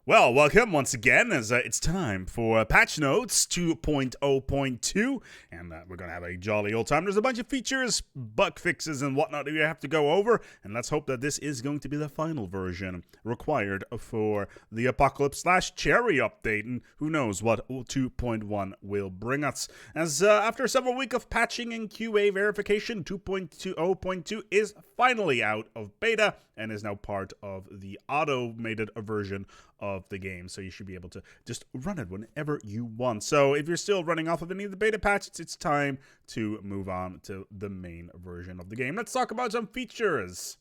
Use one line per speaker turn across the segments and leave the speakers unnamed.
Well, welcome once again, as it's time for Patchnotes 2.0.2, and we're going to have a jolly old time. There's a bunch of features, bug fixes, and whatnot that we have to go over, and let's hope that this is going to be the final version required for the Apocalyptic/Cherry update, and who knows what 2.1 will bring us. As after several weeks of patching and QA verification, 2.0.2 is finally out of beta, and is now part of the automated version of the game, so you should be able to just run it whenever you want. So if you're still running off of any of the beta patches, it's time to move on to the main version of the game. Let's talk about some features.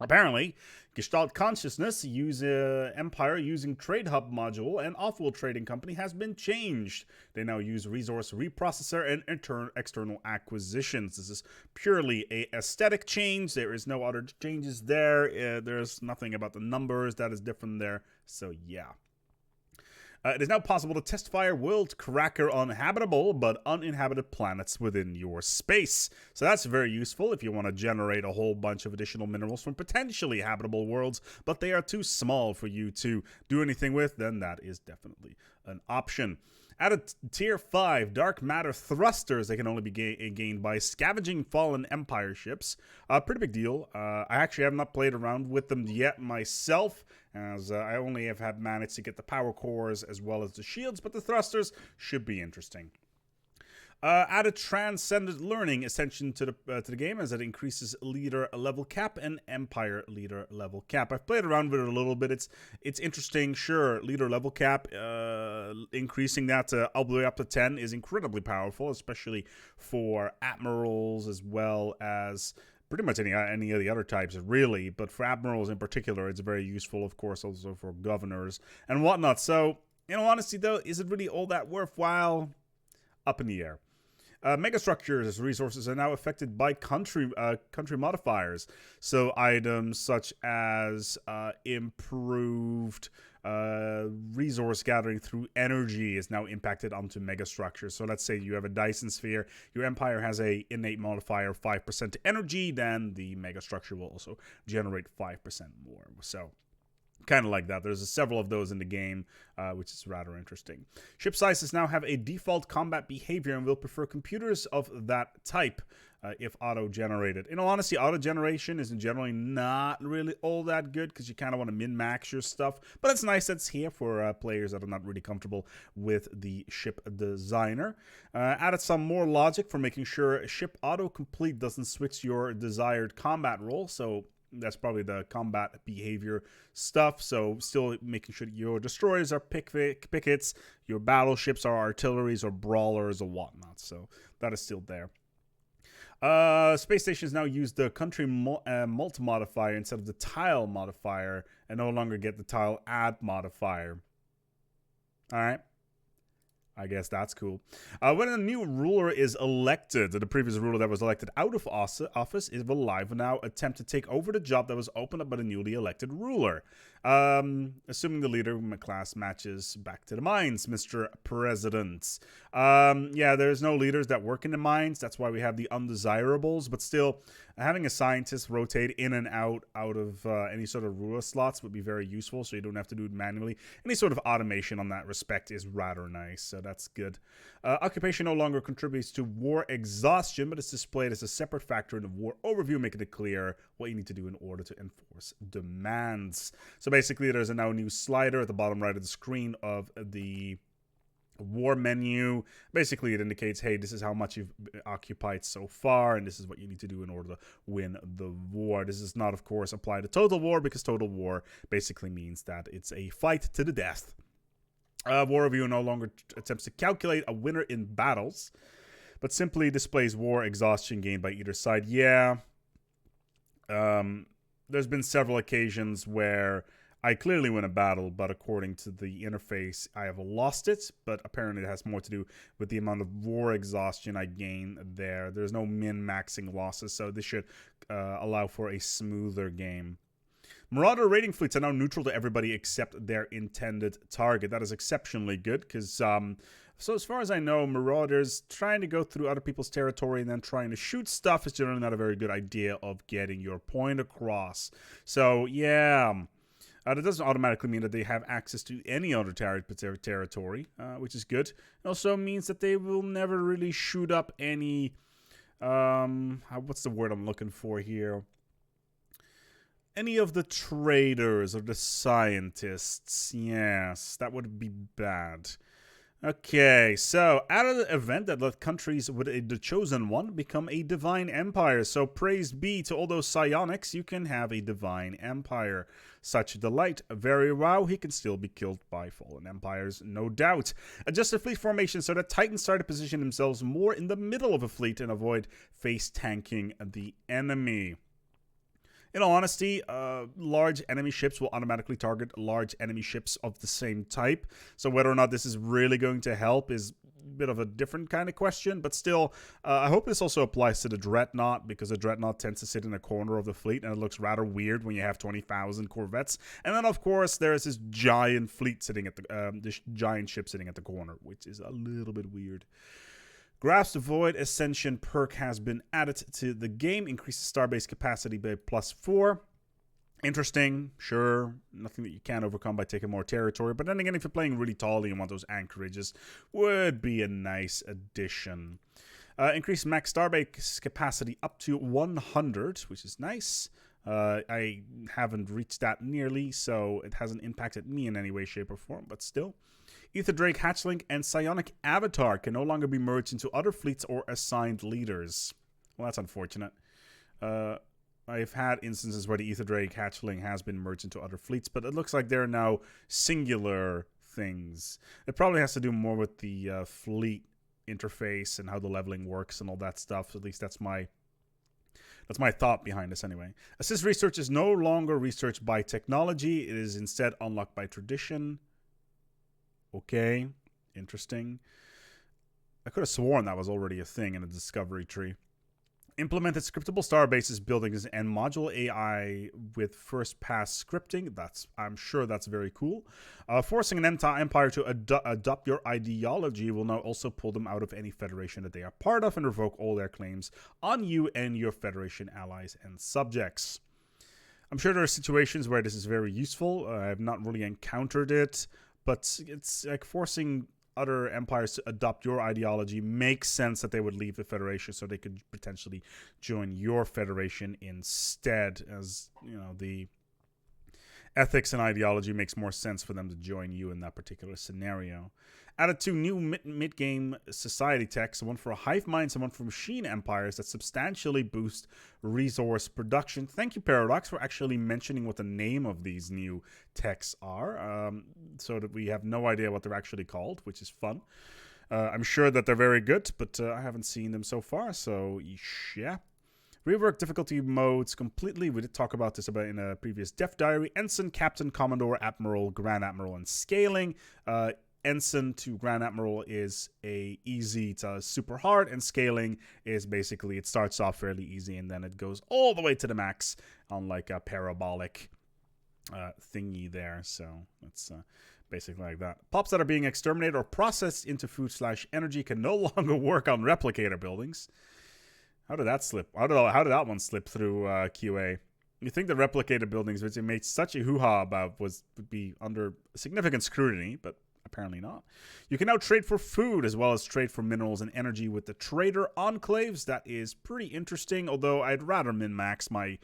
Apparently, Gestalt Consciousness Empire using Trade Hub module and Offworld Trading Company has been changed. They now use Resource Reprocessor and external acquisitions. This is purely a aesthetic change. There is no other changes there. There's nothing about the numbers that is different there. So yeah. It is now possible to test fire World Cracker on habitable but uninhabited planets within your space. So that's very useful if you want to generate a whole bunch of additional minerals from potentially habitable worlds, but they are too small for you to do anything with, then that is definitely an option. Added Tier 5 Dark Matter Thrusters. They can only be gained by scavenging fallen Empire ships. Pretty big deal. I actually have not played around with them yet myself, as I only have managed to get the power cores as well as the shields, but the thrusters should be interesting. Added Transcendent Learning extension to the game, as it increases leader level cap and Empire leader level cap. I've played around with it a little bit. It's interesting. Sure, leader level cap, increasing that all the way up to 10 is incredibly powerful, especially for admirals as well as pretty much any of the other types, really. But for admirals in particular, it's very useful, of course, also for governors and whatnot. So, in all honesty, though, is it really all that worthwhile? Up in the air. Megastructures resources are now affected by country modifiers. So items such as improved resource gathering through energy is now impacted onto megastructures. So let's say you have a Dyson sphere, your empire has a innate modifier of 5% to energy, then the megastructure will also generate 5% more. So kind of like that. There's several of those in the game, which is rather interesting. Ship sizes now have a default combat behavior and will prefer computers of that type if auto-generated. In all honesty, auto-generation is generally not really all that good because you kind of want to min-max your stuff. But it's nice that it's here for players that are not really comfortable with the ship designer. Added some more logic for making sure ship auto-complete doesn't switch your desired combat role. So that's probably the combat behavior stuff. So still making sure your destroyers are pickets, your battleships are artilleries or brawlers or whatnot. So that is still there. Space stations now use the country mult modifier instead of the tile modifier and no longer get the tile add modifier. All right. I guess that's cool. When a new ruler is elected, the previous ruler that was elected out of office is alive now attempt to take over the job that was opened up by the newly elected ruler. Assuming the leader class matches back to the mines, Mr. President. Yeah, there's no leaders that work in the mines. That's why we have the undesirables. But still, having a scientist rotate in and out of any sort of ruler slots would be very useful, so you don't have to do it manually. Any sort of automation on that respect is rather nice, so that's good. Occupation no longer contributes to war exhaustion, but it's displayed as a separate factor in the war overview, making it clear what you need to do in order to enforce demands. So basically, there's a now new slider at the bottom right of the screen of the war menu. Basically, it indicates, hey, this is how much you've occupied so far, and this is what you need to do in order to win the war. This does not, of course, apply to total war, because total war basically means that it's a fight to the death. War review no longer attempts to calculate a winner in battles, but simply displays war exhaustion gained by either side. Yeah. There's been several occasions where I clearly win a battle, but according to the interface, I have lost it. But apparently it has more to do with the amount of war exhaustion I gain there. There's no min-maxing losses, so this should allow for a smoother game. Marauder raiding fleets are now neutral to everybody except their intended target. That is exceptionally good, because so as far as I know, Marauders trying to go through other people's territory and then trying to shoot stuff is generally not a very good idea of getting your point across. So, yeah. That doesn't automatically mean that they have access to any other territory, which is good. It also means that they will never really shoot up any... what's the word I'm looking for here? Any of the traders or the scientists. Yes, that would be bad. Okay, so out of the event that let countries with the chosen one become a divine empire. So praise be to all those psionics, you can have a divine empire. Such a delight. Very wow, he can still be killed by fallen empires, no doubt. Adjust the fleet formation so that Titans try to position themselves more in the middle of a fleet and avoid face tanking the enemy. In all honesty, large enemy ships will automatically target large enemy ships of the same type. So whether or not this is really going to help is a bit of a different kind of question. But still, I hope this also applies to the Dreadnought, because the Dreadnought tends to sit in a corner of the fleet, and it looks rather weird when you have 20,000 corvettes. And then, of course, there's this giant fleet sitting at this giant ship sitting at the corner, which is a little bit weird. Grasp the Void Ascension perk has been added to the game. Increases starbase capacity by +4. Interesting, sure. Nothing that you can't overcome by taking more territory. But then again, if you're playing really tall and you want those anchorages, would be a nice addition. Increase max starbase capacity up to 100, which is nice. I haven't reached that nearly, so it hasn't impacted me in any way, shape, or form, but still. Ether Drake Hatchling and Psionic Avatar can no longer be merged into other fleets or assigned leaders. Well, that's unfortunate. I've had instances where the Ether Drake Hatchling has been merged into other fleets, but it looks like they're now singular things. It probably has to do more with the fleet interface and how the leveling works and all that stuff. At least that's my thought behind this anyway. Assist research is no longer research by technology. It is instead unlocked by tradition. Okay, interesting. I could have sworn that was already a thing in the discovery tree. Implemented Scriptable Starbases buildings and module AI with first pass scripting. I'm sure that's very cool. Forcing an empire to adopt your ideology will now also pull them out of any federation that they are part of and revoke all their claims on you and your federation allies and subjects. I'm sure there are situations where this is very useful. I have not really encountered it, but it's like forcing other empires to adopt your ideology makes sense that they would leave the federation so they could potentially join your federation instead, as you know, the ethics and ideology makes more sense for them to join you in that particular scenario. Added 2 new mid-game society techs, one for hive minds and one for machine empires, that substantially boost resource production. Thank you, Paradox, for actually mentioning what the name of these new techs are, so that we have no idea what they're actually called, which is fun. I'm sure that they're very good, but I haven't seen them so far, so yeah. Rework difficulty modes completely. We did talk about this in a previous Dev Diary. Ensign, Captain, Commodore, Admiral, Grand Admiral, and scaling. Ensign to Grand Admiral is easy to super hard, and scaling is basically, it starts off fairly easy and then it goes all the way to the max on like a parabolic thingy there. So it's basically like that. Pops that are being exterminated or processed into food/energy can no longer work on replicator buildings. How did that slip? How did that one slip through QA? You think the replicator buildings, which it made such a hoo-ha about, would be under significant scrutiny, but apparently not. You can now trade for food as well as trade for minerals and energy with the trader enclaves. That is pretty interesting, although I'd rather min-max my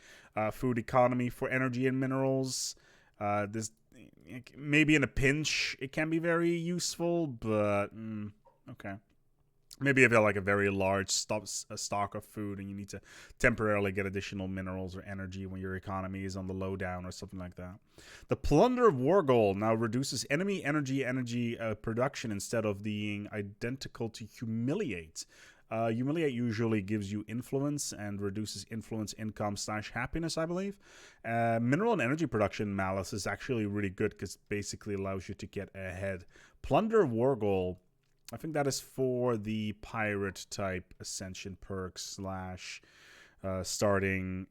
food economy for energy and minerals. This maybe in a pinch it can be very useful, but okay. Maybe if you have like a very large stock of food and you need to temporarily get additional minerals or energy when your economy is on the lowdown or something like that. The Plunder War Goal now reduces enemy energy production instead of being identical to Humiliate. Humiliate usually gives you influence and reduces influence, income / happiness, I believe. Mineral and energy production Malice is actually really good because it basically allows you to get ahead. Plunder War Goal, I think that is for the pirate type ascension perks / starting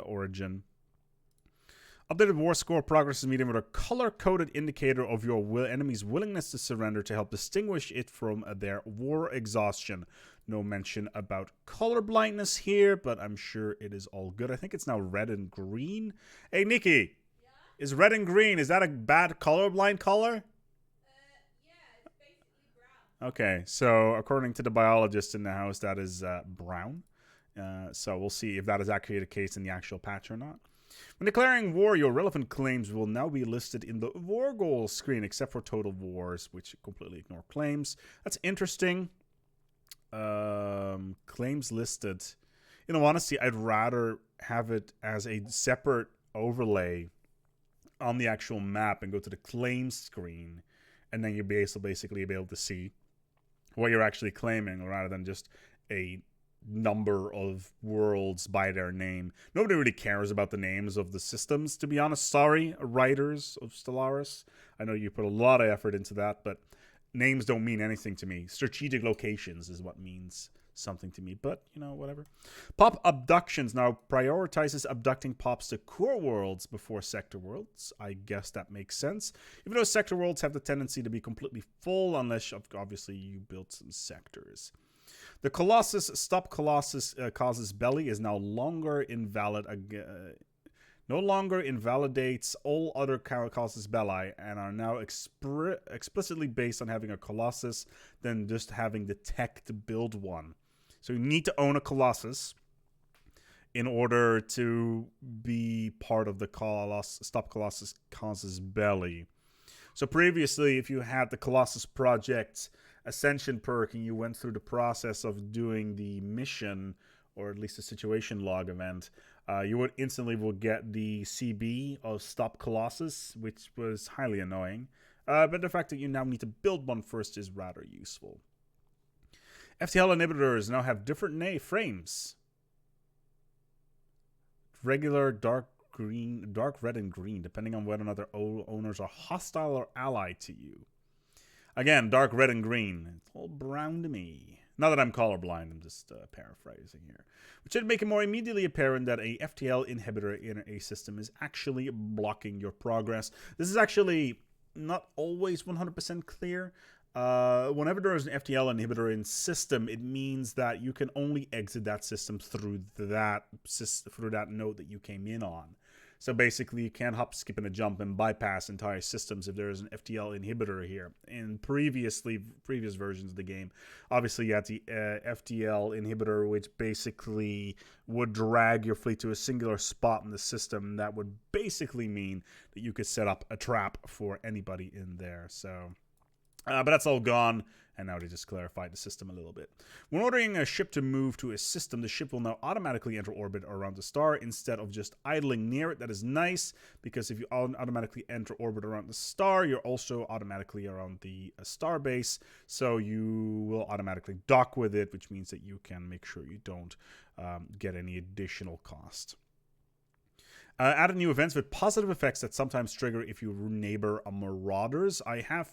origin. Updated war score progress is medium with a color-coded indicator of your enemy's willingness to surrender to help distinguish it from their war exhaustion. No mention about color blindness here, but I'm sure it is all good. I think it's now red and green. Hey, Nikki. Is red and green, is that a bad colorblind color?
Yeah, it's basically brown.
Okay, so according to the biologist in the house, that is brown. So we'll see if that is actually the case in the actual patch or not. When declaring war, your relevant claims will now be listed in the war goals screen, except for total wars, which completely ignore claims. That's interesting. Claims listed. In all honesty, I'd rather have it as a separate overlay on the actual map and go to the claims screen, and then you'll basically be able to see what you're actually claiming rather than just a number of worlds by their name. Nobody really cares about the names of the systems, to be honest. Sorry, writers of Stellaris. I know you put a lot of effort into that, but names don't mean anything to me. Strategic locations is what means something to me, but whatever. Pop abductions now prioritizes abducting pops to core worlds before sector worlds. I guess that makes sense, even though sector worlds have the tendency to be completely full unless obviously you build some sectors. The Colossus Stop Colossus Causes Belly is now longer invalid. No longer invalidates all other Colossus Belli and are now explicitly based on having a Colossus than just having the tech to build one. So you need to own a Colossus in order to be part of the Stop Colossus Causes Belly. So previously, if you had the Colossus Project Ascension perk and you went through the process of doing the mission, or at least the situation log event, you would instantly get the CB of Stop Colossus, which was highly annoying. But the fact that you now need to build one first is rather useful. Ftl Inhibitors now have different frames. Regular, dark green, dark red, and green, depending on whether or not their owners are hostile or allied to you. Again, dark red and green. It's all brown to me. Not that I'm colorblind, I'm just paraphrasing here. Which should make it more immediately apparent that a Ftl inhibitor in a system is actually blocking your progress. This is actually not always 100% clear. Whenever there is an Ftl inhibitor in system, it means that you can only exit that system through that node that you came in on. So basically, you can't hop, skip, and a jump and bypass entire systems if there is an Ftl inhibitor here. In previous versions of the game, obviously you had the Ftl inhibitor, which basically would drag your fleet to a singular spot in the system. That would basically mean that you could set up a trap for anybody in there. So, but that's all gone. And now they just clarified the system a little bit. When ordering a ship to move to a system, the ship will now automatically enter orbit around the star instead of just idling near it. That is nice, because if you automatically enter orbit around the star, you're also automatically around the star base. So you will automatically dock with it, which means that you can make sure you don't get any additional cost. Added new events with positive effects that sometimes trigger if you neighbor a Marauders. I have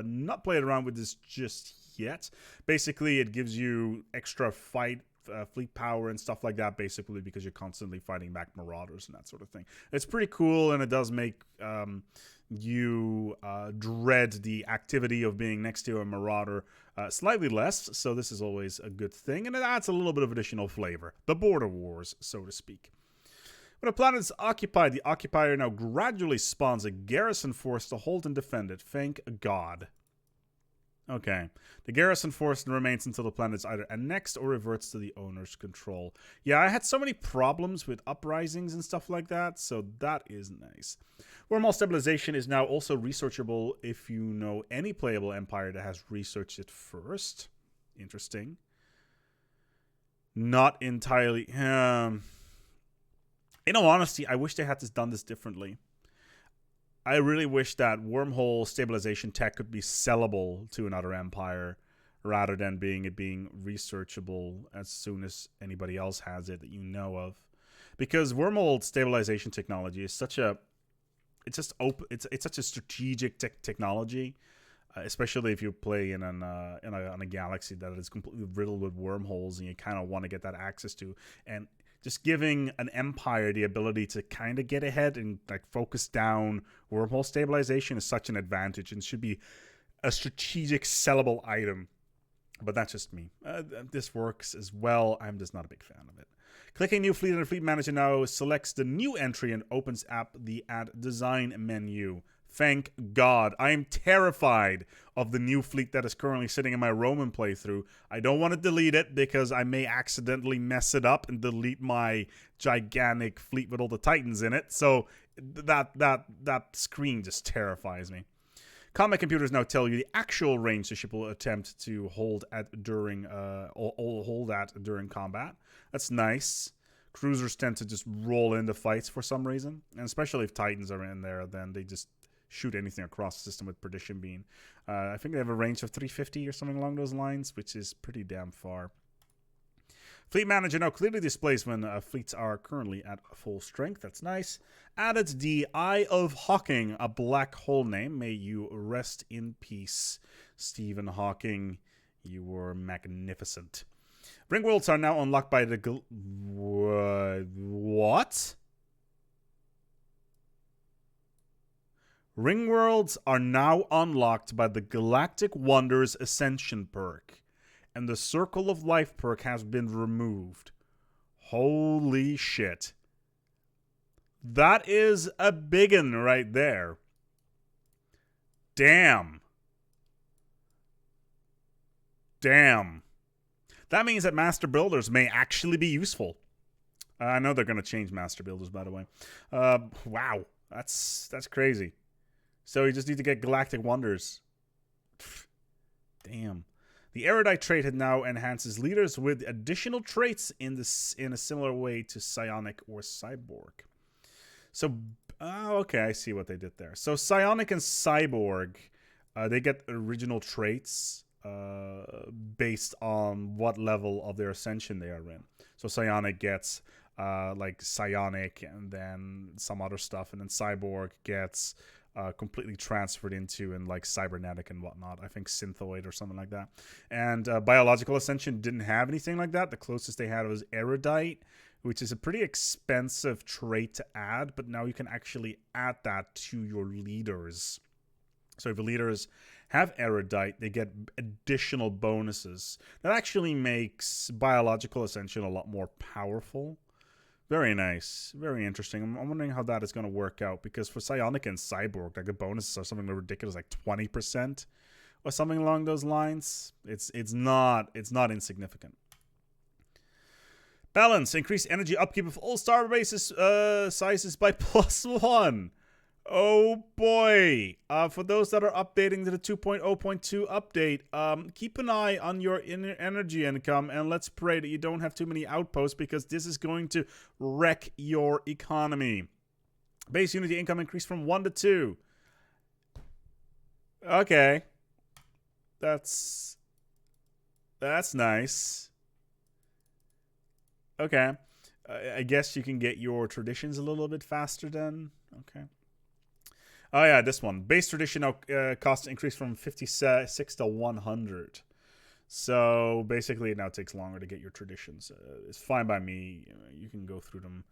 not played around with this just yet. Basically, it gives you extra fleet power and stuff like that, basically because you're constantly fighting back Marauders and that sort of thing. It's pretty cool, and it does make you dread the activity of being next to a Marauder slightly less, so this is always a good thing, and it adds a little bit of additional flavor. The border wars, so to speak. When a planet is occupied, the occupier now gradually spawns a garrison force to hold and defend it. Thank God. Okay. The garrison force remains until the planet is either annexed or reverts to the owner's control. Yeah, I had so many problems with uprisings and stuff like that, so that is nice. Wormhole Stabilization is now also researchable if you know any playable empire that has researched it first. Interesting. Not entirely... In all honesty, I wish they had done this differently. I really wish that wormhole stabilization tech could be sellable to another empire rather than being researchable as soon as anybody else has it that you know of. Because wormhole stabilization technology is such a strategic technology, especially if you play in a galaxy that is completely riddled with wormholes and you kind of want to get that access to. And just giving an empire the ability to kind of get ahead and focus down wormhole stabilization is such an advantage and should be a strategic sellable item. But that's just me. This works as well. I'm just not a big fan of it. Clicking new fleet in the fleet manager now selects the new entry and opens up the Add Design menu. Thank God. I am terrified of the new fleet that is currently sitting in my Roman playthrough. I don't want to delete it because I may accidentally mess it up and delete my gigantic fleet with all the Titans in it. So that screen just terrifies me. Combat computers now tell you the actual range the ship will attempt to hold at during combat. That's nice. Cruisers tend to just roll into fights for some reason, and especially if Titans are in there, then they just shoot anything across the system with Perdition Beam. I think they have a range of 350 or something along those lines, which is pretty damn far. Fleet Manager now clearly displays when fleets are currently at full strength. That's nice. Added the Eye of Hawking, a black hole name. May you rest in peace, Stephen Hawking. You were magnificent. Ringworlds are now unlocked by the... what? Ringworlds are now unlocked by the Galactic Wonders Ascension perk, and the Circle of Life perk has been removed. Holy shit. That is a biggin right there. Damn. Damn. That means that Master Builders may actually be useful. I know they're going to change Master Builders, by the way. Wow. That's crazy. So you just need to get Galactic Wonders. Damn. The Erudite trait now enhances leaders with additional traits in a similar way to Psionic or Cyborg. So, okay, I see what they did there. So Psionic and Cyborg, they get original traits based on what level of their ascension they are in. So Psionic gets like Psionic and then some other stuff, and then Cyborg gets completely transferred into and like cybernetic and whatnot. I think synthoid or something like that. And biological ascension didn't have anything like that. The closest they had was erudite, which is a pretty expensive trait to add, but now you can actually add that to your leaders. So if your leaders have erudite, they get additional bonuses. That actually makes biological ascension a lot more powerful. Very nice. Very interesting. I'm wondering how that is going to work out, because for Psionic and Cyborg, like the bonuses are something ridiculous, like 20% or something along those lines. It's not insignificant. Balance. Increase energy upkeep of all starbases sizes by +1. Oh boy. For those that are updating to the 2.0.2 update, keep an eye on your energy income, and let's pray that you don't have too many outposts, because this is going to wreck your economy. Base unity income increased from 1 to 2. Okay. That's nice. Okay. I guess you can get your traditions a little bit faster then. Okay. Oh yeah, this one. Base tradition cost increased from 56 to 100. So basically it now takes longer to get your traditions. It's fine by me. You can go through them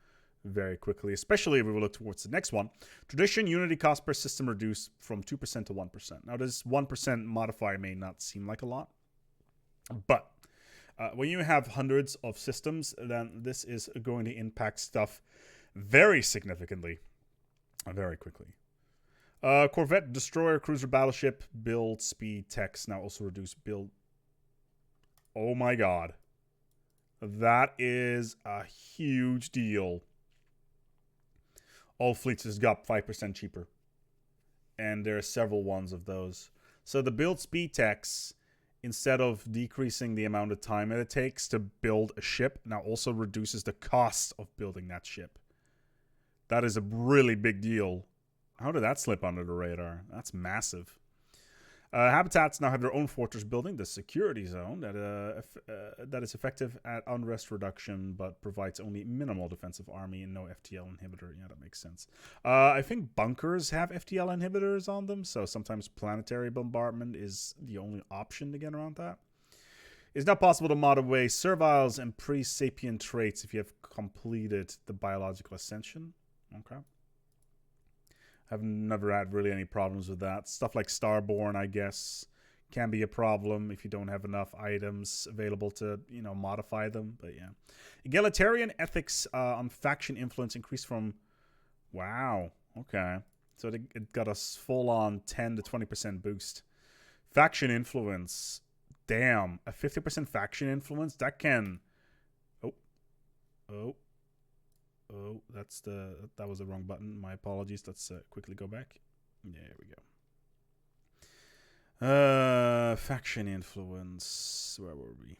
very quickly, especially if we look towards the next one. Tradition unity cost per system reduced from 2% to 1%. Now this 1% modifier may not seem like a lot, but when you have hundreds of systems, then this is going to impact stuff very significantly, very quickly. Corvette, destroyer, cruiser, battleship, build, speed, text now also reduce build. Oh my god. That is a huge deal. All fleets just got 5% cheaper. And there are several ones of those. So the build speed text, instead of decreasing the amount of time that it takes to build a ship, now also reduces the cost of building that ship. That is a really big deal. How did that slip under the radar? That's massive. Habitats now have their own fortress building, the security zone, that is effective at unrest reduction, but provides only minimal defensive army and no Ftl inhibitor. Yeah, that makes sense. I think bunkers have Ftl inhibitors on them, so sometimes planetary bombardment is the only option to get around that. It's now possible to mod away serviles and pre-sapient traits if you have completed the biological ascension. Okay. I've never had really any problems with that. Stuff like Starborn, I guess, can be a problem if you don't have enough items available to, you know, modify them. But yeah. Egalitarian ethics on faction influence increased from... Wow. Okay. So it got a full-on 10 to 20% boost. Faction influence. Damn. A 50% faction influence? That can... Oh, that was the wrong button. My apologies. Let's quickly go back. There we go. Faction influence. Where were we?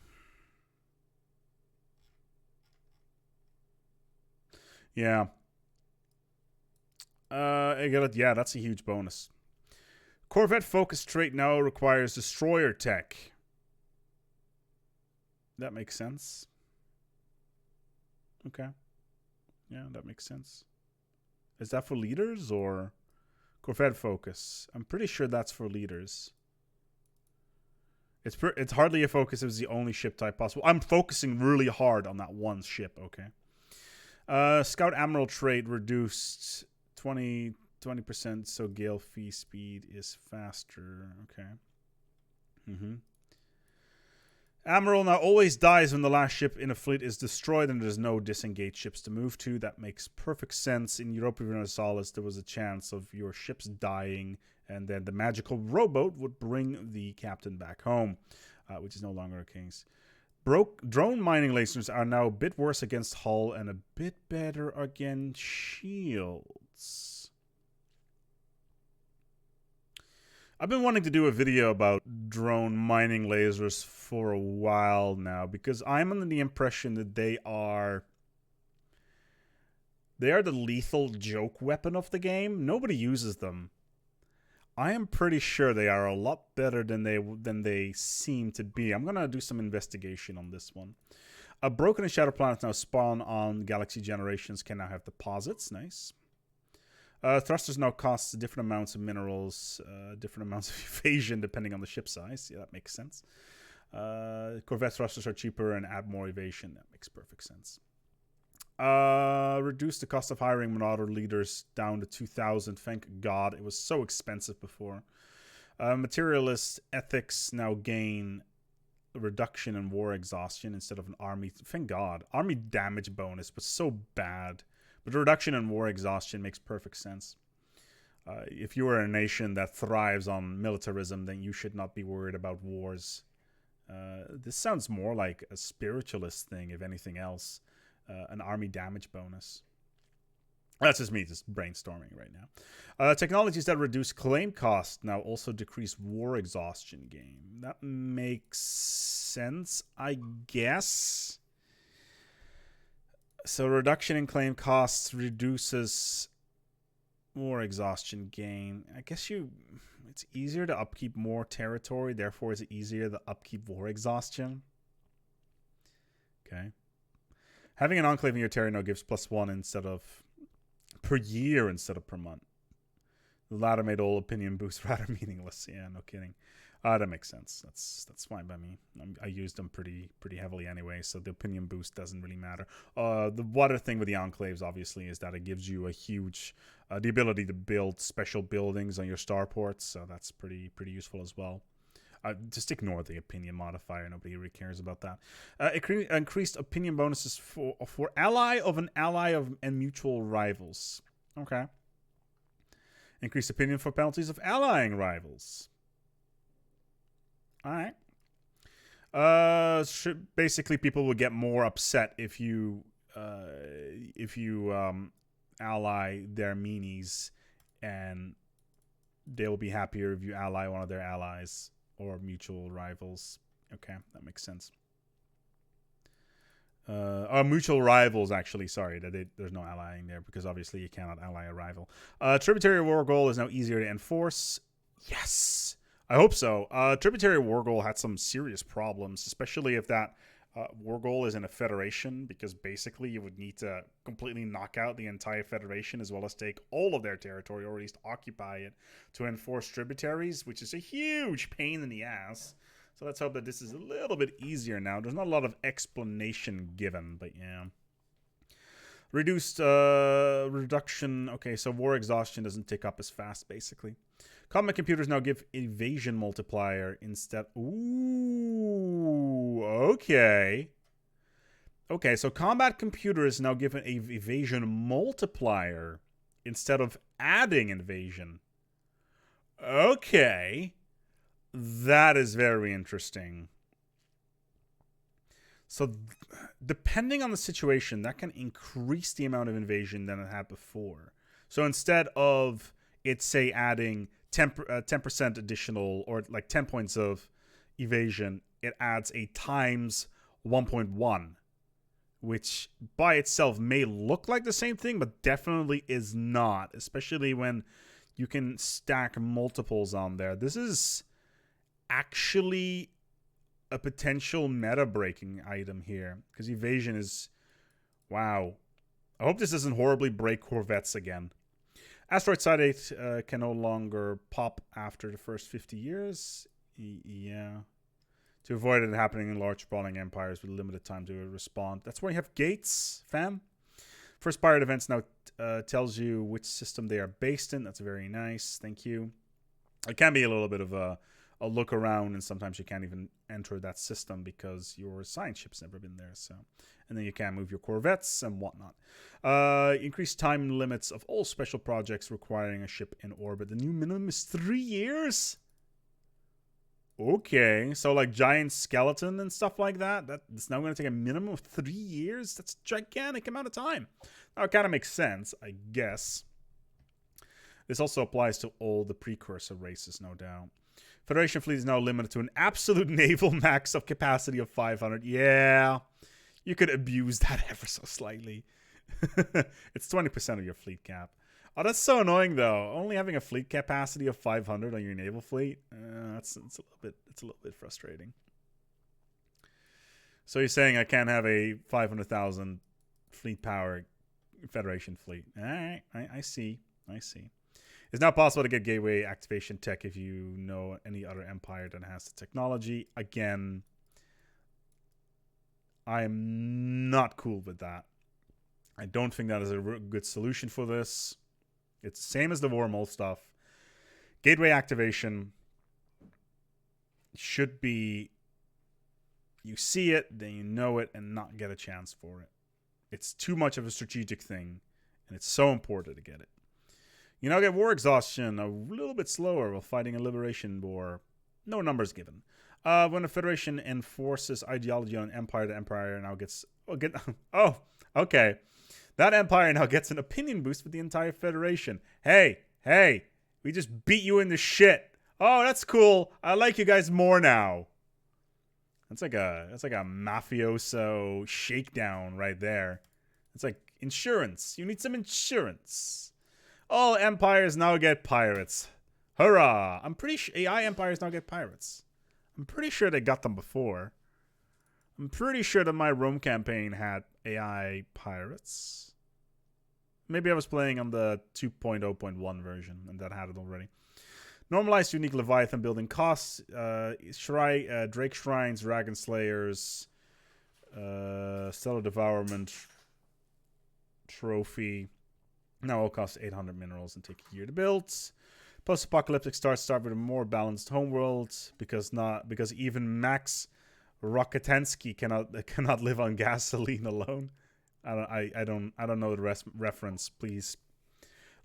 Yeah. I got it. Yeah, that's a huge bonus. Corvette focus trait now requires destroyer tech. That makes sense. Okay. Yeah, that makes sense. Is that for leaders or Corvette focus? I'm pretty sure that's for leaders. It's hardly a focus if it's the only ship type possible. I'm focusing really hard on that one ship, okay. Scout Admiral trait reduced 20% so Gale fee speed is faster. Okay. Admiral now always dies when the last ship in a fleet is destroyed and there's no disengaged ships to move to. That makes perfect sense. In Europa Universalis, there was a chance of your ships dying, and then the magical rowboat would bring the captain back home, which is no longer a case. Drone mining lasers are now a bit worse against hull and a bit better against shields. I've been wanting to do a video about drone mining lasers for a while now because I'm under the impression that they are the lethal joke weapon of the game. Nobody uses them. I am pretty sure they are a lot better than they seem to be. I'm going to do some investigation on this one. Broken and Shattered planets now spawn on galaxy generations can now have deposits. Nice. Thrusters now cost different amounts of minerals, different amounts of evasion depending on the ship size. Yeah, that makes sense. Corvette thrusters are cheaper and add more evasion. That makes perfect sense. Reduce the cost of hiring Marauder leaders down to 2,000. Thank God. It was so expensive before. Materialist ethics now gain a reduction in war exhaustion instead of an army. Thank God. Army damage bonus was so bad. But the reduction in war exhaustion makes perfect sense. If you are a nation that thrives on militarism, then you should not be worried about wars. This sounds more like a spiritualist thing, if anything else. An army damage bonus. That's just me, just brainstorming right now. Technologies that reduce claim cost now also decrease war exhaustion gain. That makes sense, I guess. So reduction in claim costs reduces war exhaustion gain. I guess it's easier to upkeep more territory, therefore it's easier to upkeep war exhaustion. Okay. Having an enclave in your territory now gives +1 instead of per year instead of per month. The latter made all opinion boosts rather meaningless. Yeah, no kidding. That makes sense. That's fine by me. I used them pretty heavily anyway, so the opinion boost doesn't really matter. The other thing with the enclaves, obviously, is that it gives you a huge the ability to build special buildings on your starports, so that's pretty useful as well. Just ignore the opinion modifier. Nobody really cares about that. Increased opinion bonuses for ally of an ally of and mutual rivals. Okay. Increased opinion for penalties of allying rivals. All right. Basically, people will get more upset if you ally their meanies, and they will be happier if you ally one of their allies or mutual rivals. Okay, that makes sense. Mutual rivals, actually. Sorry, there's no allying there because obviously you cannot ally a rival. Tributary War Goal is now easier to enforce. Yes. I hope so. Tributary War Goal had some serious problems, especially if that war goal is in a federation, because basically you would need to completely knock out the entire federation as well as take all of their territory, or at least occupy it, to enforce tributaries, which is a huge pain in the ass. So let's hope that this is a little bit easier now. There's not a lot of explanation given, but yeah. Reduced reduction. Okay, so war exhaustion doesn't tick up as fast, basically. Combat computers now give evasion multiplier instead. Ooh, okay. Okay, so combat computers now give an evasion multiplier instead of adding evasion. Okay. That is very interesting. So, depending on the situation, that can increase the amount of evasion than it had before. So, instead of it, say, adding 10% additional, or like 10 points of evasion, it adds a times 1.1, which by itself may look like the same thing, but definitely is not, especially when you can stack multiples on there. This is actually a potential meta-breaking item here, because evasion is... Wow. I hope this doesn't horribly break corvettes again. Asteroid Side 8 can no longer pop after the first 50 years. Yeah. To avoid it happening in large sprawling empires with limited time to respond. That's why you have gates, fam. First pirate events now tells you which system they are based in. That's very nice. Thank you. It can be a little bit of a look around, and sometimes you can't even enter that system because your science ship's never been there. So, and then you can't move your corvettes and whatnot. Increased time limits of all special projects requiring a ship in orbit. The new minimum is 3 years. Okay, so like giant skeleton and stuff like that, that's now going to take a minimum of 3 years? That's a gigantic amount of time. Now, it kind of makes sense, I guess. This also applies to all the precursor races, no doubt. Federation fleet is now limited to an absolute naval max of capacity of 500. Yeah, you could abuse that ever so slightly. It's 20% of your fleet cap. Oh, that's so annoying though. Only having a fleet capacity of 500 on your naval fleet, it's a little bit frustrating. So you're saying I can't have a 500,000 fleet power Federation fleet? All right, I see. It's now possible to get gateway activation tech if you know any other empire that has the technology. Again, I'm not cool with that. I don't think that is a good solution for this. It's the same as the wormhole stuff. Gateway activation should be, you see it, then you know it, and not get a chance for it. It's too much of a strategic thing, and it's so important to get it. You now get war exhaustion a little bit slower while fighting a liberation war. No numbers given. When a Federation enforces ideology on an empire, the empire now gets... Oh, okay. That empire now gets an opinion boost with the entire Federation. Hey, we just beat you in the shit. Oh, that's cool. I like you guys more now. That's like a mafioso shakedown right there. It's like insurance. You need some insurance. All empires now get pirates. Hurrah! I'm pretty sure AI empires now get pirates. I'm pretty sure they got them before. I'm pretty sure that my Rome campaign had AI pirates. Maybe I was playing on the 2.0.1 version and that had it already. Normalized unique Leviathan building costs. Drake Shrines, Dragon Slayers, Stellar Devourment, Trophy. Now all cost 800 minerals and take a year to build. Post-apocalyptic start with a more balanced homeworld because even Max Rokitansky cannot live on gasoline alone. I don't know the reference. Please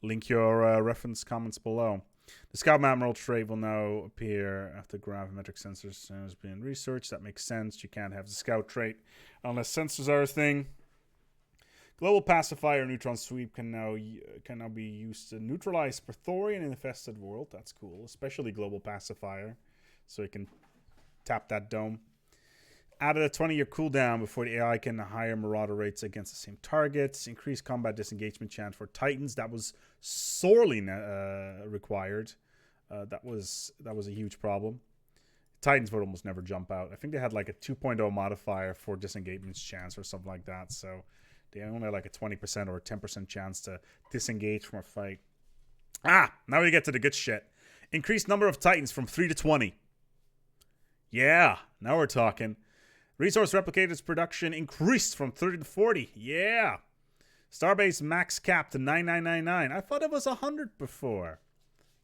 link your reference comments below. The Scout Admiral trait will now appear after gravimetric sensors has been researched. That makes sense. You can't have the Scout trait unless sensors are a thing. Global Pacifier Neutron Sweep can now be used to neutralize Praetorian infested world. That's cool, especially Global Pacifier, so you can tap that dome. Added a 20-year cooldown before the AI can hire Marauder rates against the same targets. Increased combat disengagement chance for Titans. That was sorely required. That was a huge problem. Titans would almost never jump out. I think they had like a 2.0 modifier for disengagement chance or something like that. So they only had like a 20% or a 10% chance to disengage from a fight. Now we get to the good shit. Increased number of Titans from 3 to 20. Yeah, now we're talking. Resource replicators production increased from 30 to 40. Yeah. Starbase max cap to 9999. I thought it was 100 before.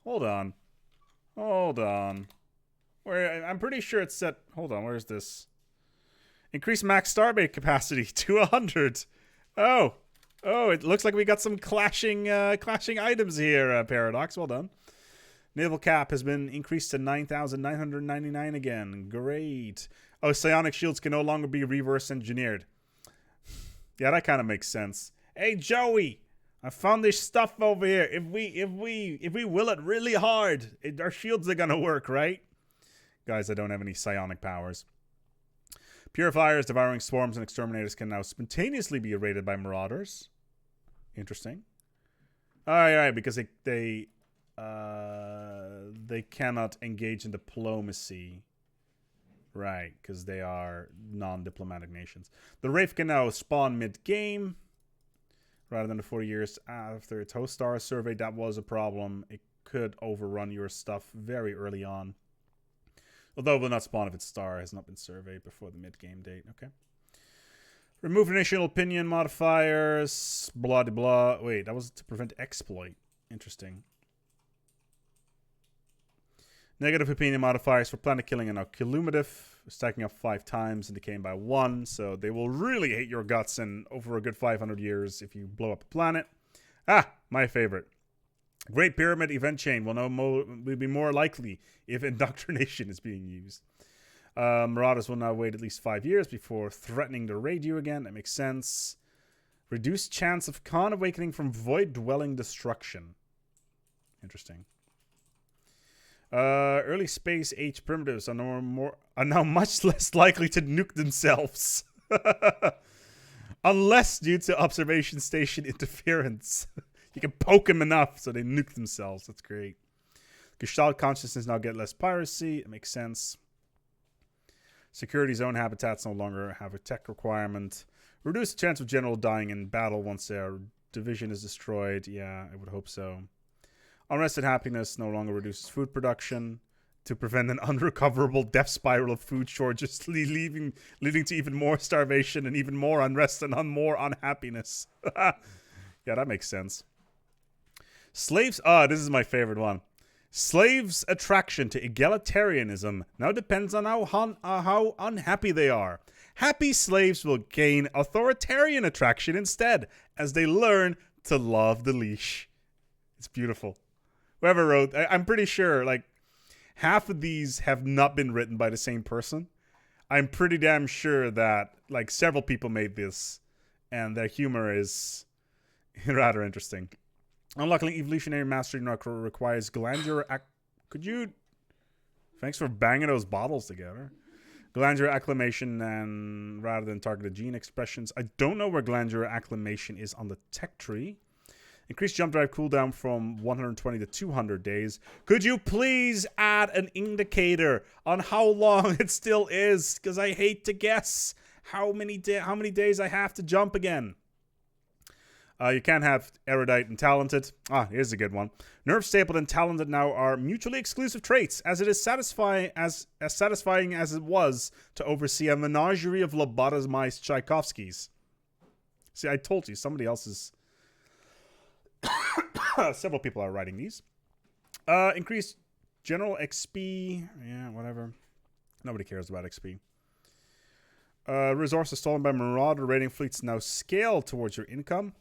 Hold on. Hold on. I'm pretty sure it's set. Hold on, where's this? Increase max starbase capacity to 100. Oh, it looks like we got some clashing items here. Paradox, well done. Naval cap has been increased to 9,999 again. Great. Oh, psionic shields can no longer be reverse engineered. Yeah, that kind of makes sense. Hey, Joey, I found this stuff over here. If we will it really hard, our shields are gonna work, right? Guys, I don't have any psionic powers. Purifiers, devouring swarms, and exterminators can now spontaneously be raided by marauders. Interesting. All right, because they cannot engage in diplomacy. Right, because they are non-diplomatic nations. The Wraith can now spawn mid-game, rather than the 40 years after its host star survey. That was a problem. It could overrun your stuff very early on. Although it will not spawn if its star has not been surveyed before the mid-game date. Okay. Remove initial opinion modifiers. Blah, blah. Wait, that was to prevent exploit. Interesting. Negative opinion modifiers for planet killing are now cumulative, stacking up 5 times and decaying by 1. So they will really hate your guts in over a good 500 years if you blow up a planet. Ah, my favorite. Great Pyramid event chain will be more likely if indoctrination is being used. Marauders will now wait at least 5 years before threatening to raid you again. That makes sense. Reduced chance of Khan awakening from void dwelling destruction. Interesting. Early space age primitives are now much less likely to nuke themselves. Unless due to observation station interference. You can poke them enough so they nuke themselves. That's great. Gestalt consciousness now get less piracy. It makes sense. Security zone habitats no longer have a tech requirement. Reduce the chance of general dying in battle once their division is destroyed. Yeah, I would hope so. Unrest and happiness no longer reduces food production to prevent an unrecoverable death spiral of food shortages, leading to even more starvation and even more unrest and more unhappiness. Yeah, that makes sense. Slaves. This is my favorite one. Slaves' attraction to egalitarianism now depends on how unhappy they are. Happy slaves will gain authoritarian attraction instead, as they learn to love the leash. It's beautiful. Whoever wrote, I'm pretty sure, like, half of these have not been written by the same person. I'm pretty damn sure that, like, several people made this, and their humor is rather interesting. Unlocking evolutionary mastery requires glandular Could you... Thanks for banging those bottles together. Glandular acclimation and rather than targeted gene expressions. I don't know where glandular acclimation is on the tech tree. Increased jump drive cooldown from 120 to 200 days. Could you please add an indicator on how long it still is? Because I hate to guess how many days I have to jump again. You can't have erudite and talented. Here's a good one. Nerfed, stapled, and talented now are mutually exclusive traits, as it is satisfying as it was to oversee a menagerie of lobotomized Tchaikovskys. See, I told you, somebody else is... Several people are writing these. Increased general XP. Yeah, whatever. Nobody cares about XP. Resources stolen by Marauder raiding fleets now scale towards your income.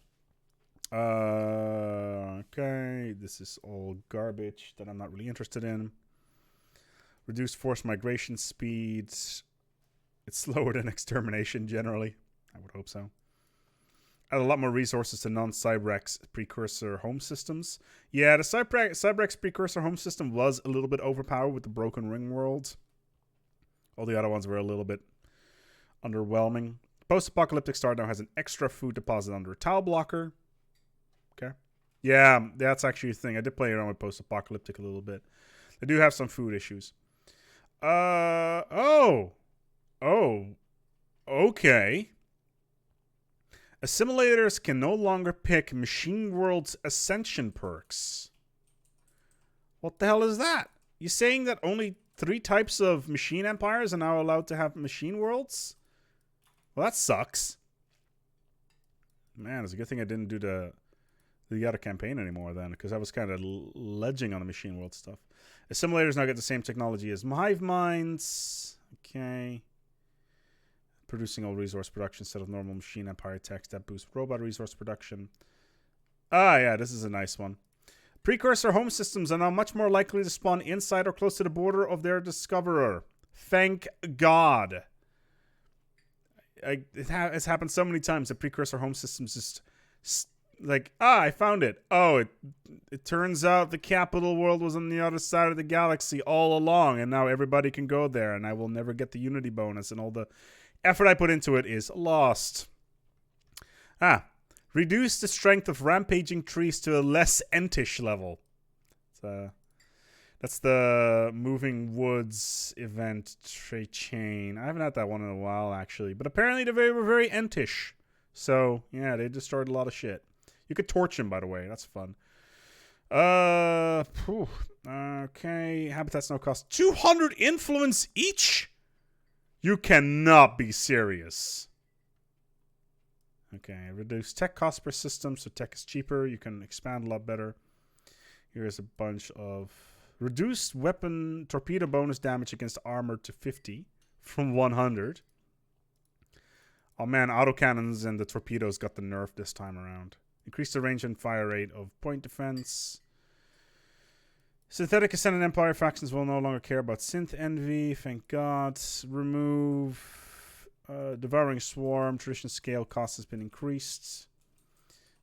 Okay, this is all garbage that I'm not really interested in. Reduced forced migration speeds. It's slower than extermination generally. I would hope so. Add a lot more resources to non-Cybrex precursor home systems. Yeah, the Cybrex precursor home system was a little bit overpowered with the Broken Ring world. All the other ones were a little bit underwhelming. Post-apocalyptic star now has an extra food deposit under a tile blocker. Okay. Yeah, that's actually a thing. I did play around with post-apocalyptic a little bit. They do have some food issues. Okay. Assimilators can no longer pick Machine World's Ascension perks. What the hell is that? You saying that only 3 types of machine empires are now allowed to have machine worlds? Well, that sucks. Man, it's a good thing I didn't do the other campaign anymore then, because I was kind of ledging on the machine world stuff. Assimilators now get the same technology as hive minds. Okay. Producing all resource production instead of normal machine empire techs that boost robot resource production. Ah, yeah, this is a nice one. Precursor home systems are now much more likely to spawn inside or close to the border of their discoverer. Thank God. It's happened so many times that precursor home systems just like, I found it. Oh, it turns out the capital world was on the other side of the galaxy all along, and now everybody can go there, and I will never get the Unity bonus, and all the effort I put into it is lost. Reduce the strength of rampaging trees to a less entish level. That's the Moving Woods event trait chain. I haven't had that one in a while, actually. But apparently they were very entish. So, yeah, they destroyed a lot of shit. You could torch them, by the way. That's fun. Okay. Habitats no cost 200 influence each? You cannot be serious. Okay. Reduce tech cost per system, so tech is cheaper. You can expand a lot better. Here's a bunch of... Reduced weapon torpedo bonus damage against armor to 50 from 100. Oh man, autocannons and the torpedoes got the nerf this time around. Increase the range and fire rate of point defense. Synthetic Ascendant Empire factions will no longer care about synth envy, thank God. Remove Devouring Swarm. Tradition scale cost has been increased.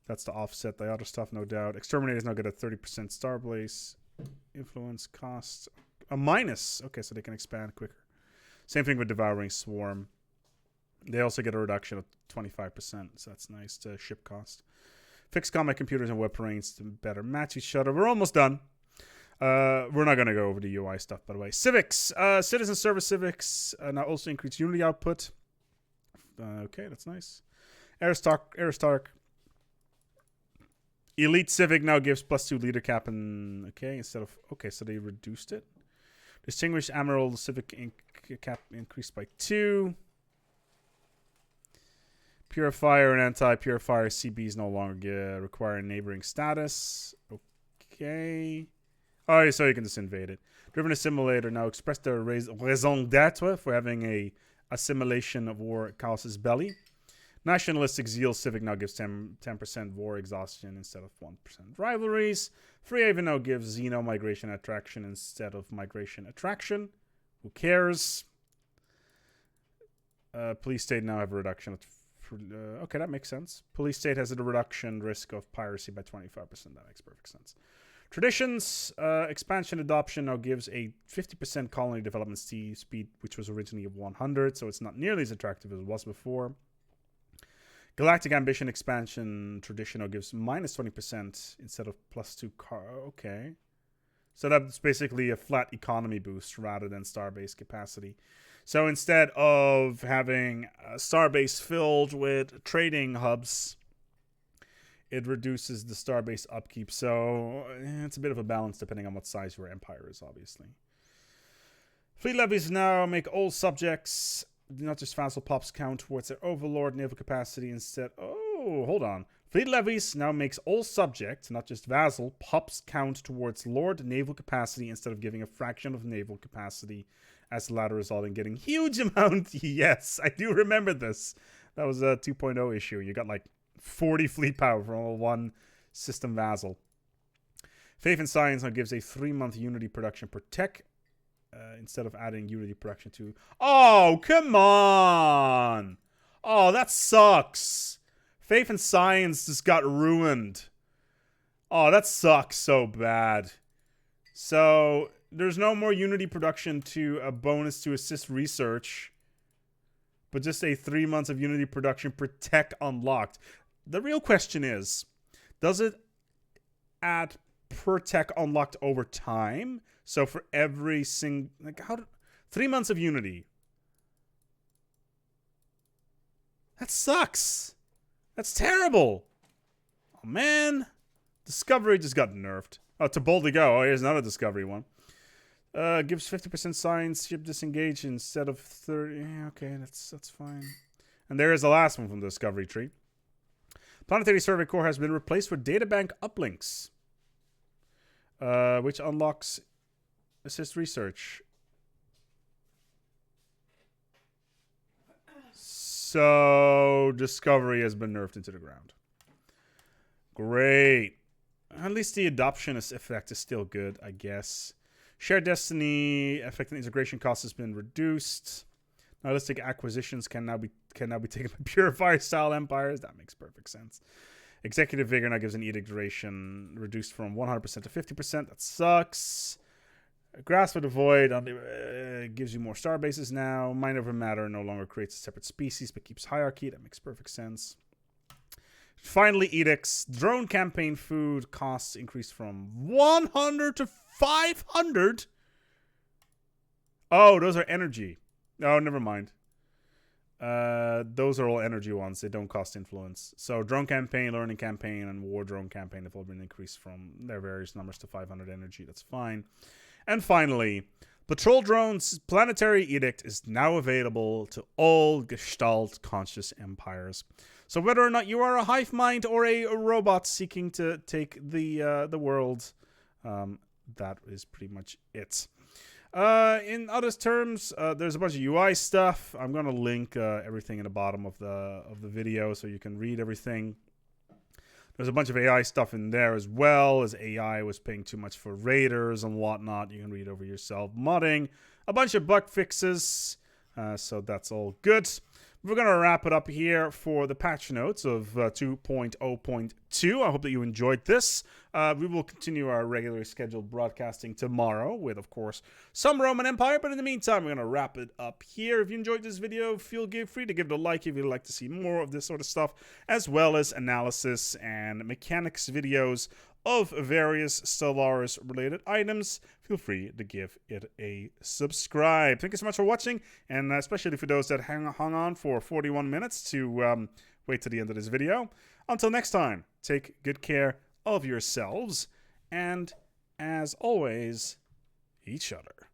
That's to offset the other stuff, no doubt. Exterminators now get a 30% Starblaze. Influence cost a minus. Okay, so they can expand quicker. Same thing with Devouring Swarm. They also get a reduction of 25%, so that's nice to ship cost. Fix combat computers and weapon range to better match each other. We're almost done. We're not going to go over the UI stuff, by the way. Civics. Citizen Service Civics now also increase Unity output. Okay, that's nice. Aristarch. Elite Civic now gives +2 leader cap and instead of so they reduced it. Distinguished Admiral Civic cap increased by 2. Purifier and anti-purifier CBs no longer require neighboring status. Okay. Oh, so you can just invade it. Driven Assimilator now express their raison d'etre for having a assimilation of war at Chaos's belly. Nationalistic Zeal Civic now gives 10% war exhaustion instead of 1% rivalries. Freehaven now gives Xeno migration attraction instead of migration attraction. Who cares? Police State now have a reduction of... okay, that makes sense. Police State has a reduction risk of piracy by 25%. That makes perfect sense. Traditions, expansion adoption now gives a 50% colony development speed, which was originally 100, so it's not nearly as attractive as it was before. Galactic Ambition expansion traditional gives -20% instead of +2 okay. So that's basically a flat economy boost rather than starbase capacity. So instead of having a starbase filled with trading hubs, it reduces the starbase upkeep. So it's a bit of a balance depending on what size your empire is, obviously. Fleet levies now make all subjects... not just vassal pops count towards their overlord naval capacity instead. Oh, hold on. Fleet levies now makes all subjects, not just vassal, pops count towards lord naval capacity instead of giving a fraction of naval capacity as the latter result in getting huge amount. Yes, I do remember this. That was a 2.0 issue. You got like 40 fleet power from one system vassal. Faith in Science now gives a 3-month Unity production per tech. Instead of adding Unity production to... Oh, come on! Oh, that sucks. Faith and Science just got ruined. Oh, that sucks so bad. So, there's no more Unity production to a bonus to assist research. But just a 3 months of Unity production per tech unlocked. The real question is, does it add per tech unlocked over time? So for every single... 3 months of Unity. That sucks. That's terrible. Oh, man. Discovery just got nerfed. Oh, to boldly go. Oh, here's another Discovery one. Gives 50% science, ship disengage instead of 30. Yeah, okay, that's fine. And there is the last one from the Discovery tree. Planetary Survey Core has been replaced with databank uplinks. Which unlocks Assist research. So, discovery has been nerfed into the ground. Great. At least the adoption effect is still good, I guess. Shared destiny effect and integration cost has been reduced. Nihilistic acquisitions can now be taken by purifier style empires. That makes perfect sense. Executive vigor now gives an edict duration reduced from 100% to 50%. That sucks. Grasp of the Void gives you more star bases now. Mind over matter no longer creates a separate species but keeps hierarchy. That makes perfect sense. Finally, edicts. Drone campaign food costs increased from 100 to 500. Oh, those are energy. Oh, never mind. Those are all energy ones. They don't cost influence. So drone campaign, learning campaign, and war drone campaign have all been increased from their various numbers to 500 energy. That's fine. And finally, patrol drones Planetary Edict is now available to all Gestalt conscious empires. So whether or not you are a hive mind or a robot seeking to take the world, that is pretty much it. In other terms, there's a bunch of UI stuff. I'm gonna link everything in the bottom of the video so you can read everything. There's a bunch of AI stuff in there as well, as AI was paying too much for raiders and whatnot. You can read over yourself. Modding, a bunch of bug fixes, so that's all good. We're going to wrap it up here for the patch notes of 2.0.2. I hope that you enjoyed this. We will continue our regularly scheduled broadcasting tomorrow with, of course, some Roman Empire. But in the meantime, we're going to wrap it up here. If you enjoyed this video, feel free to give it a like if you'd like to see more of this sort of stuff, as well as analysis and mechanics videos of various Stellaris related items. Feel free to give it a subscribe. Thank you so much for watching, and especially for those that hung on for 41 minutes to wait to the end of this video. Until next time, take good care of yourselves, and as always, each other.